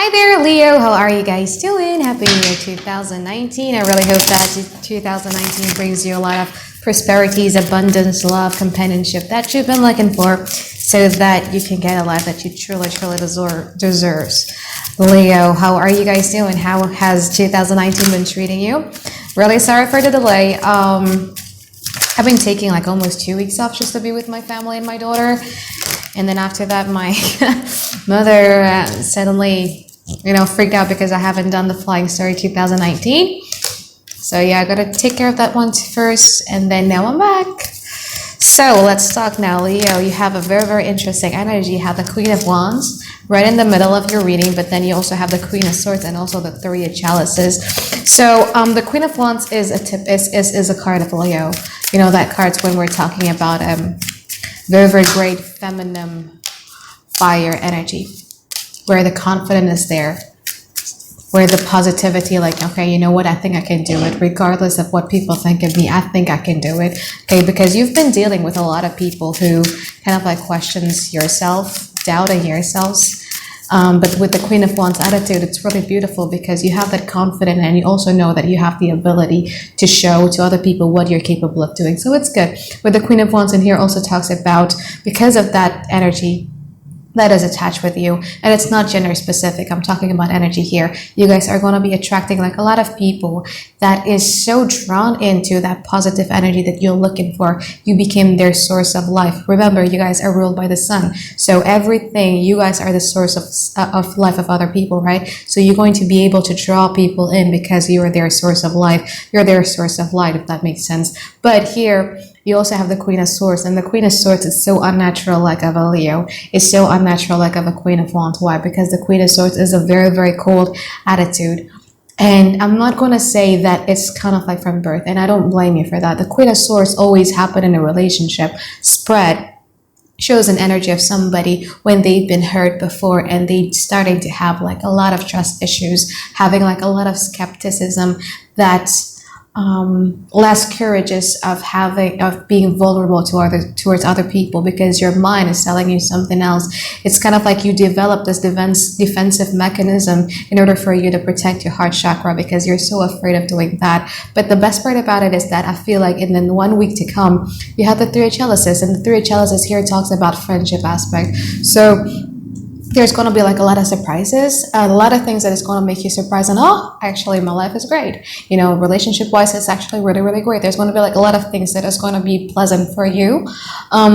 Hi there, Leo. How are you guys doing? Happy New Year 2019. I really hope that 2019 brings you a lot of prosperities, abundance, love, companionship that you've been looking for so that you can get a life that you truly, truly deserves. Leo, how are you guys doing? How has 2019 been treating you? Really sorry for the delay. I've been taking like almost 2 weeks off just to be with my family and my daughter. And then after that, my mother suddenly, freaked out because I haven't done the Flying Story 2019. So yeah, I gotta take care of that one first, and then now I'm back. So let's talk now, Leo. You have a very, very interesting energy. You have the Queen of Wands right in the middle of your reading, but then you also have the Queen of Swords and also the Three of Chalices. So the Queen of Wands is a card of Leo. You know that card's when we're talking about very, very great feminine fire energy, where the confidence is there, where the positivity, like, okay, you know what, I think I can do it, regardless of what people think of me, I think I can do it, okay, because you've been dealing with a lot of people who kind of like questions yourself, doubting yourselves, but with the Queen of Wands attitude, it's really beautiful because you have that confidence and you also know that you have the ability to show to other people what you're capable of doing. So it's good. With the Queen of Wands in here also talks about, because of that energy that is attached with you, and it's not gender specific, I'm talking about energy here, you guys are going to be attracting like a lot of people that is so drawn into that positive energy that you're looking for. You became their source of life. Remember, you guys are ruled by the sun, so everything, you guys are the source of life of other people, right? So you're going to be able to draw people in because you are their source of life, you're their source of light, if that makes sense. But here you also have the Queen of Swords, and the Queen of Swords is so unnatural like of a Leo. It's so unnatural like of a Queen of Wands. Why? Because the Queen of Swords is a very, very cold attitude. And I'm not going to say that it's kind of like from birth, and I don't blame you for that. The Queen of Swords always happen in a relationship. Spread shows an energy of somebody when they've been hurt before and they starting to have like a lot of trust issues, having like a lot of skepticism, that less courageous of being vulnerable towards other people because your mind is telling you something else. It's kind of like you develop this defensive mechanism in order for you to protect your heart chakra because you're so afraid of doing that. But the best part about it is that I feel like in the 1 week to come, you have the Three of Chalices, and the Three of Chalices here talks about friendship aspect. So there's going to be like a lot of surprises, a lot of things that is going to make you surprised, and actually my life is great, relationship wise it's actually really, really great. There's going to be like a lot of things that is going to be pleasant for you.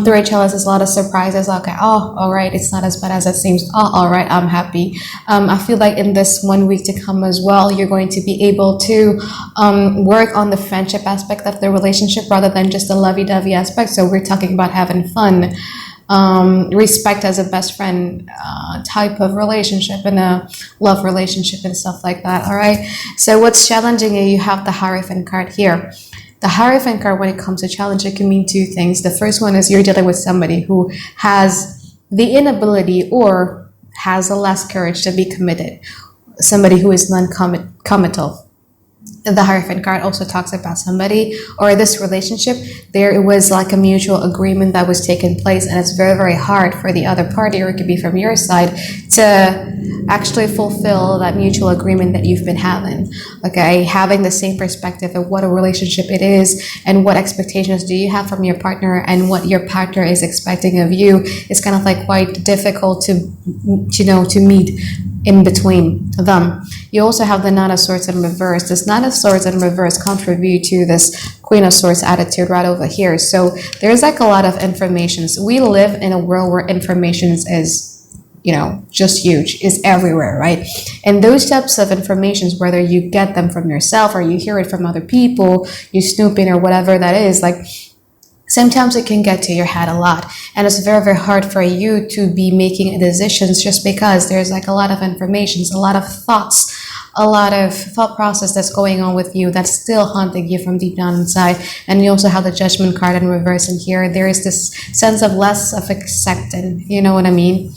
Three Chalices, a lot of surprises. Okay, all right, it's not as bad as it seems. All right, I'm happy. I feel like in this 1 week to come as well, you're going to be able to work on the friendship aspect of the relationship rather than just the lovey-dovey aspect. So we're talking about having fun, respect as a best friend type of relationship, and a love relationship and stuff like that. All right, so what's challenging you? You have the Hierophant card here. The Hierophant card, when it comes to challenge, it can mean two things. The first one is you're dealing with somebody who has the inability or has a less courage to be committed, somebody who is non-committal. The Hierophant card also talks about somebody or this relationship. There was like a mutual agreement that was taking place, and it's very, very hard for the other party, or it could be from your side, to actually fulfill that mutual agreement that you've been having. Okay, having the same perspective of what a relationship it is and what expectations do you have from your partner and what your partner is expecting of you is kind of like quite difficult to meet in between them. You also have the Nine of Swords in reverse. This Nine of Swords in reverse contribute to this Queen of Swords attitude right over here. So there's like a lot of information. We live in a world where information is just huge, is everywhere, right? And those types of informations, whether you get them from yourself or you hear it from other people, you snooping or whatever that is, like, sometimes it can get to your head a lot, and it's very, very hard for you to be making decisions just because there's like a lot of information, a lot of thoughts, a lot of thought process that's going on with you that's still haunting you from deep down inside. And you also have the Judgment card in reverse in here. There is this sense of less of acceptance, you know what I mean?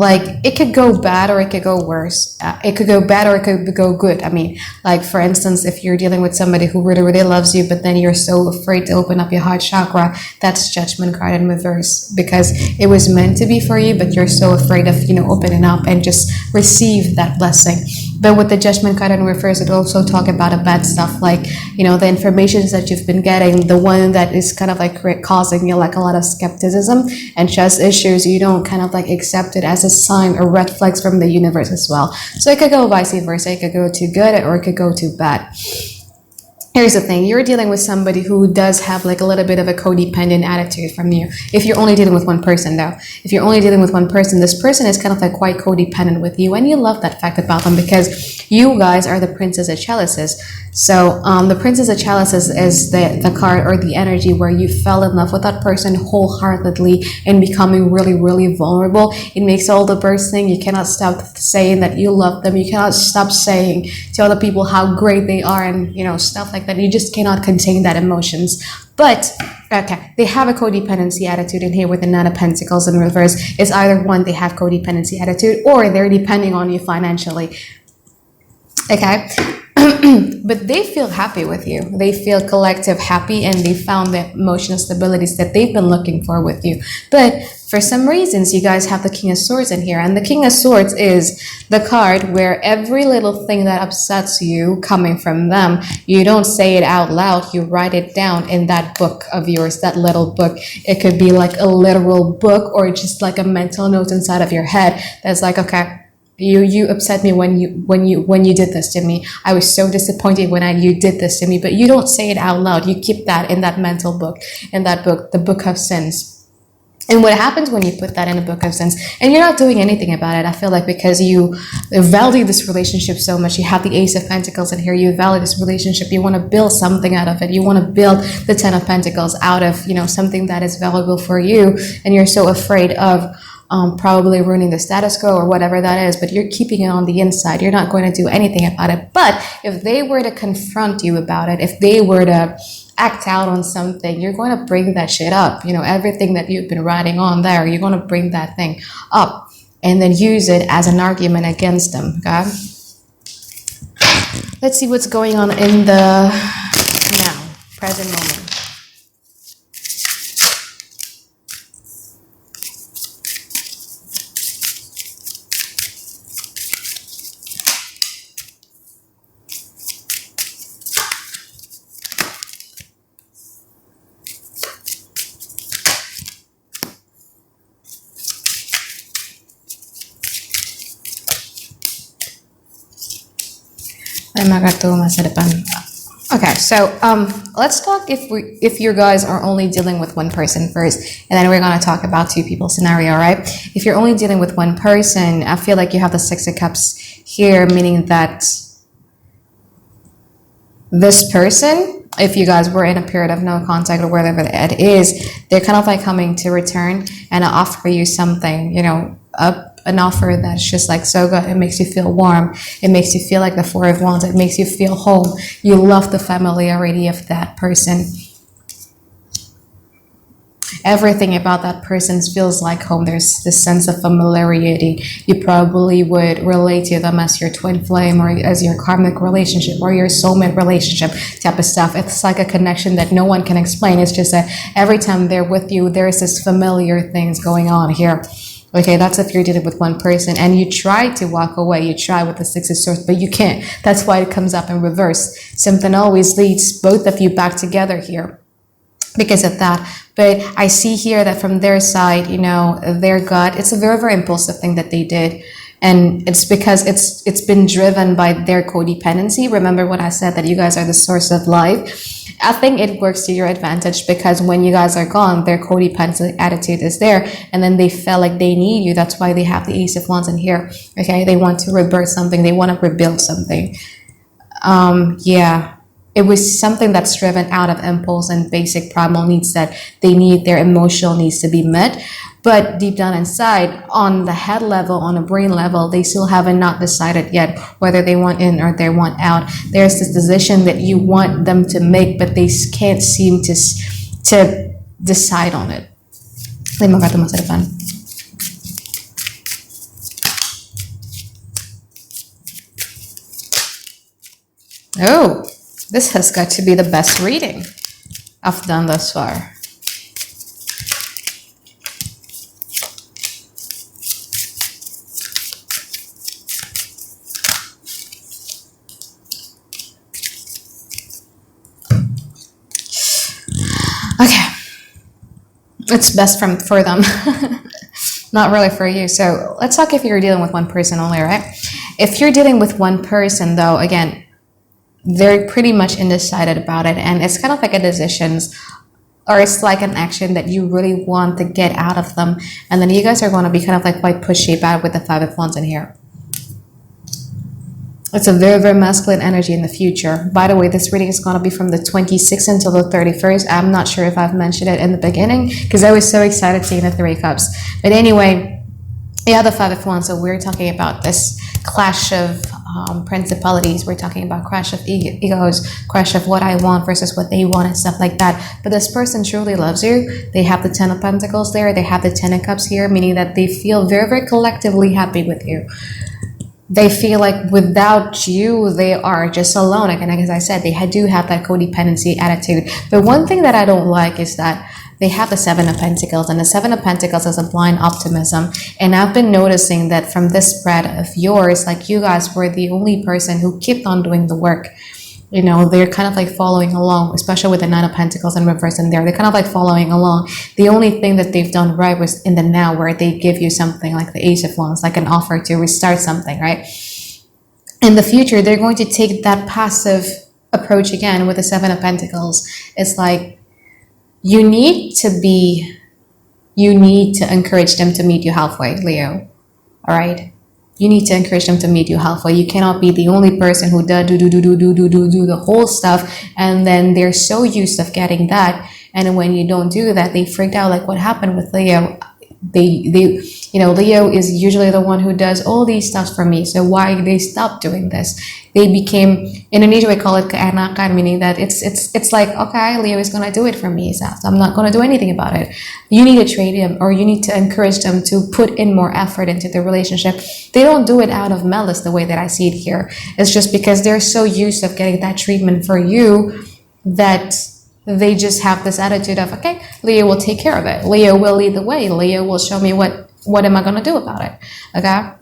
like it could go bad or it could go worse. It could go bad or it could go good. I mean, like for instance, if you're dealing with somebody who really, really loves you, but then you're so afraid to open up your heart chakra, that's Judgment card in reverse, because it was meant to be for you, but you're so afraid of, opening up and just receive that blessing. But with the Judgment card in reverse, it also talk about a bad stuff, like, the information that you've been getting, the one that is kind of like causing you like a lot of skepticism and trust issues, you don't kind of like accept it as a sign or red flags from the universe as well. So it could go vice versa. It could go too good or it could go too bad. Here's the thing, you're dealing with somebody who does have like a little bit of a codependent attitude from you. If you're only dealing with one person though, if you're only dealing with one person, this person is kind of like quite codependent with you, and you love that fact about them because you guys are the Princess of Chalices. So the Princess of Chalices is the card or the energy where you fell in love with that person wholeheartedly and becoming really, really vulnerable. It makes all the bursting. You cannot stop saying that you love them. You cannot stop saying to other people how great they are and, stuff like that. You just cannot contain that emotions. But okay, they have a codependency attitude in here with the Nine of Pentacles in reverse. It's either one, they have codependency attitude, or they're depending on you financially. Okay. But they feel happy with you. They feel collective happy, and they found the emotional stabilities that they've been looking for with you. But for some reasons, you guys have the King of Swords in here, and the King of Swords is the card where every little thing that upsets you coming from them, you don't say it out loud, you write it down in that book of yours, that little book. It could be like a literal book or just like a mental note inside of your head that's like, okay, you upset me when you did this to me. I was so disappointed when you did this to me, but you don't say it out loud. You keep that in that mental book, in that book, the Book of Sins. And what happens when you put that in a Book of Sins and you're not doing anything about it, I feel like because you value this relationship so much, you have the Ace of Pentacles in here, you value this relationship, you want to build something out of it, you want to build the Ten of Pentacles out of, something that is valuable for you, and you're so afraid of probably ruining the status quo or whatever that is, but you're keeping it on the inside. You're not going to do anything about it. But if they were to confront you about it, if they were to act out on something, you're going to bring that shit up. Everything that you've been writing on there, you're going to bring that thing up and then use it as an argument against them. Okay? Let's see what's going on in the now, present moment. Okay, so let's talk if you guys are only dealing with one person first, and then we're going to talk about two people scenario, right? If you're only dealing with one person, I feel like you have the Six of Cups here, meaning that this person, if you guys were in a period of no contact or whatever it is, they're kind of like coming to return and offer you something, an offer that's just like so good. It makes you feel warm. It makes you feel like the Four of Wands. It makes you feel home. You love the familiarity of that person. Everything about that person feels like home. There's this sense of familiarity. You probably would relate to them as your twin flame or as your karmic relationship or your soulmate relationship type of stuff. It's like a connection that no one can explain. It's just that every time they're with you, there's this familiar things going on here. Okay, that's if you're dealing with one person and you try to walk away, you try with the Six of Swords, but you can't. That's why it comes up in reverse. Something always leads both of you back together here because of that. But I see here that from their side, their gut, it's a very, very impulsive thing that they did. And it's because it's been driven by their codependency. Remember what I said, that you guys are the source of life. I think it works to your advantage because when you guys are gone, their codependency attitude is there, and then they felt like they need you. That's why they have the Ace of Wands in here. Okay, they want to rebirth something. They want to rebuild something. Yeah. It was something that's driven out of impulse and basic primal needs that they need, their emotional needs to be met. But deep down inside, on the head level, on a brain level, they still haven't not decided yet whether they want in or they want out. There's this decision that you want them to make, but they can't seem to decide on it. Oh, this has got to be the best reading I've done thus far. Okay, it's best for them, not really for you. So let's talk if you're dealing with one person only, right? If you're dealing with one person, though, again, they're pretty much undecided about it, and it's kind of like a decisions, or it's like an action that you really want to get out of them, and then you guys are going to be kind of like quite pushy about it with the Five of Wands in here. It's a very, very masculine energy in the future. By the way, this reading is going to be from the 26th until the 31st. I'm not sure if I've mentioned it in the beginning because I was so excited seeing the Three of Cups. But anyway, yeah, the Five of Wands. So we're talking about this clash of principalities. We're talking about clash of egos, clash of what I want versus what they want and stuff like that. But this person truly loves you. They have the Ten of Pentacles there. They have the Ten of Cups here, meaning that they feel very, very collectively happy with you. They feel like without you, they are just alone. Again, as I said, they do have that codependency attitude. But one thing that I don't like is that they have the Seven of Pentacles, and the Seven of Pentacles is a blind optimism. And I've been noticing that from this spread of yours, like you guys were the only person who kept on doing the work. You know, they're kind of like following along, especially with the Nine of Pentacles in reverse in there. They're kind of like following along. The only thing that they've done right was in the now, where they give you something like the Ace of Wands, like an offer to restart something, right? In the future, they're going to take that passive approach again with the Seven of Pentacles. It's like you need to encourage them to meet you halfway, Leo. All right? You need to encourage them to meet you halfway. You cannot be the only person who does do the whole stuff, and then they're so used of getting that, and when you don't do that, they freaked out. Like what happened with Leo? They Leo is usually the one who does all these stuff for me. So why they stop doing this? They became, in Indonesia we call it keenakan, meaning that it's like, okay, Leo is gonna do it for me, so I'm not gonna do anything about it. You need to train him, or you need to encourage them to put in more effort into the relationship. They don't do it out of malice the way that I see it here. It's just because they're so used of getting that treatment for you that they just have this attitude of, okay, Leo will take care of it. Leo will lead the way. Leo will show me what am I going to do about it. Okay.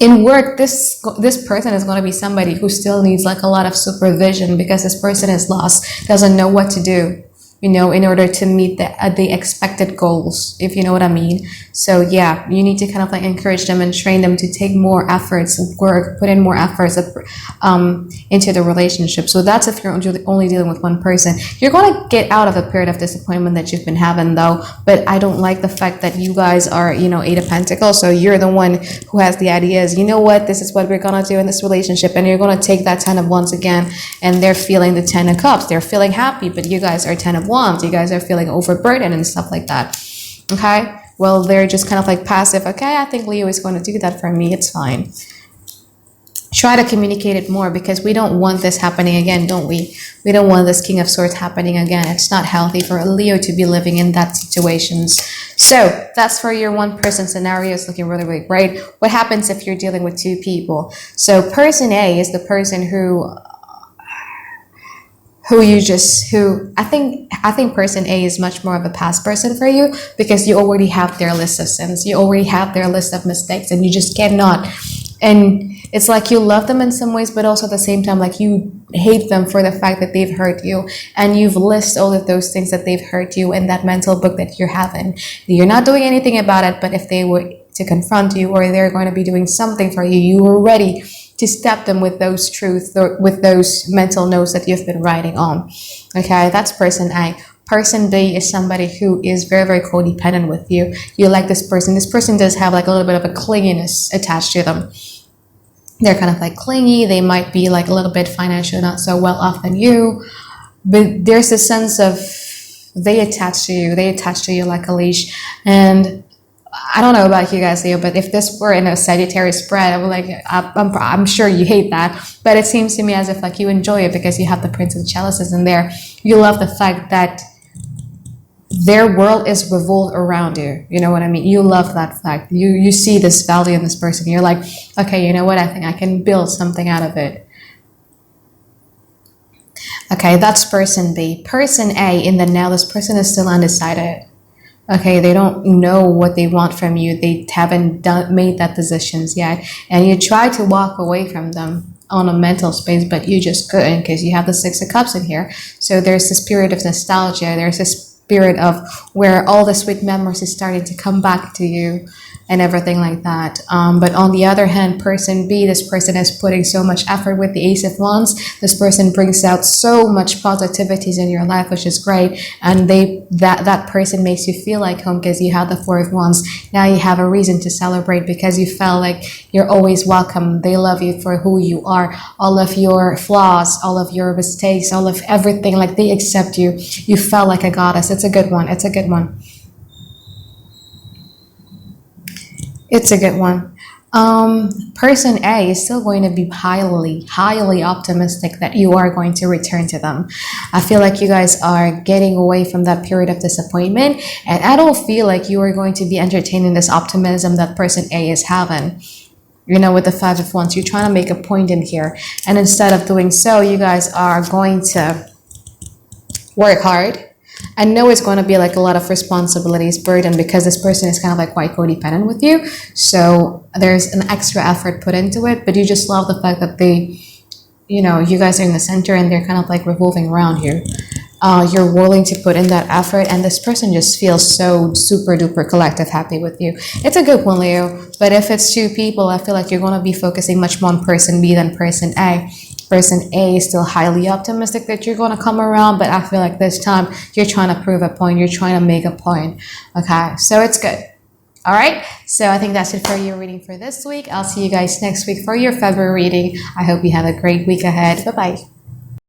In work, this person is going to be somebody who still needs like a lot of supervision, because this person is lost, doesn't know what to do, you know, in order to meet the expected goals, if you know what I mean. So yeah, you need to kind of like encourage them and train them to take more efforts of work, put in more efforts into the relationship. So that's if you're only dealing with one person. You're going to get out of a period of disappointment that you've been having though, but I don't like the fact that you guys are, you know, Eight of Pentacles, so you're the one who has the ideas. You know what, this is what we're going to do in this relationship, and you're going to take that Ten of Wands again, and they're feeling the Ten of Cups. They're feeling happy, but you guys are Ten of Wands. You guys are feeling overburdened and stuff like that. Okay, well, they're just kind of like passive. Okay, I think Leo is going to do that for me, it's fine. Try to communicate it more, because we don't want this happening again, don't we? We don't want this King of Swords happening again. It's not healthy for a Leo to be living in that situations. So that's for your one person scenario. It's looking really, really great. What happens if you're dealing with two people? So person A is the person I think person A is much more of a past person for you, because you already have their list of sins. You already have their list of mistakes, and you just cannot. And it's like you love them in some ways, but also at the same time, like you hate them for the fact that they've hurt you. And you've listed all of those things that they've hurt you in that mental book that you're having. You're not doing anything about it, but if they were to confront you, or they're going to be doing something for you, you were ready to step them with those truths, or with those mental notes that you've been writing on. Okay, that's person A. Person B is somebody who is very, very codependent with you. You like this person. This person does have like a little bit of a clinginess attached to them. They're kind of like clingy. They might be like a little bit financially not so well off than you, but there's a sense of they attach to you. They attach to you like a leash. And I don't know about you guys, Leo, but if this were in a Sagittarius spread, I would like, I'm sure you hate that, but it seems to me as if like you enjoy it, because you have the Prince of Chalices in there. You love the fact that their world is revolved around you. You know what I mean? You love that fact. You see this value in this person. You're like, okay, you know what? I think I can build something out of it. Okay, that's person B. Person A, in the now, this person is still undecided. Okay, they don't know what they want from you. They haven't made that decisions yet. And you try to walk away from them on a mental space, but you just couldn't because you have the Six of Cups in here. So there's this spirit of nostalgia. There's this spirit of where all the sweet memories is starting to come back to you and everything like that. But on the other hand, person B, this person is putting so much effort with the Ace of Wands. This person brings out so much positivities in your life, which is great. And that person makes you feel like home because you have the Four of Wands. Now you have a reason to celebrate because you felt like you're always welcome. They love you for who you are, all of your flaws, all of your mistakes, all of everything. Like they accept you. You felt like a goddess. It's a good one. It's a good one. It's a good one. Person A is still going to be highly optimistic that you are going to return to them. I feel like you guys are getting away from that period of disappointment, and I don't feel like you are going to be entertaining this optimism that person A is having. You know, with the Five of Wands, you're trying to make a point in here, and instead of doing so, you guys are going to work hard. I know it's going to be like a lot of responsibilities, burden, because this person is kind of like quite codependent with you. So there's an extra effort put into it, but you just love the fact that they, you know, you guys are in the center and they're kind of like revolving around here. You're willing to put in that effort, and this person just feels so super duper collective happy with you. It's a good one, Leo. But if it's two people, I feel like you're going to be focusing much more on person B than person A. Person A is still highly optimistic that you're going to come around, but I feel like this time you're trying to prove a point. You're trying to make a point. Okay, so it's good. All right, so I think that's it for your reading for this week. I'll see you guys next week for your February reading. I hope you have a great week ahead. Bye-bye.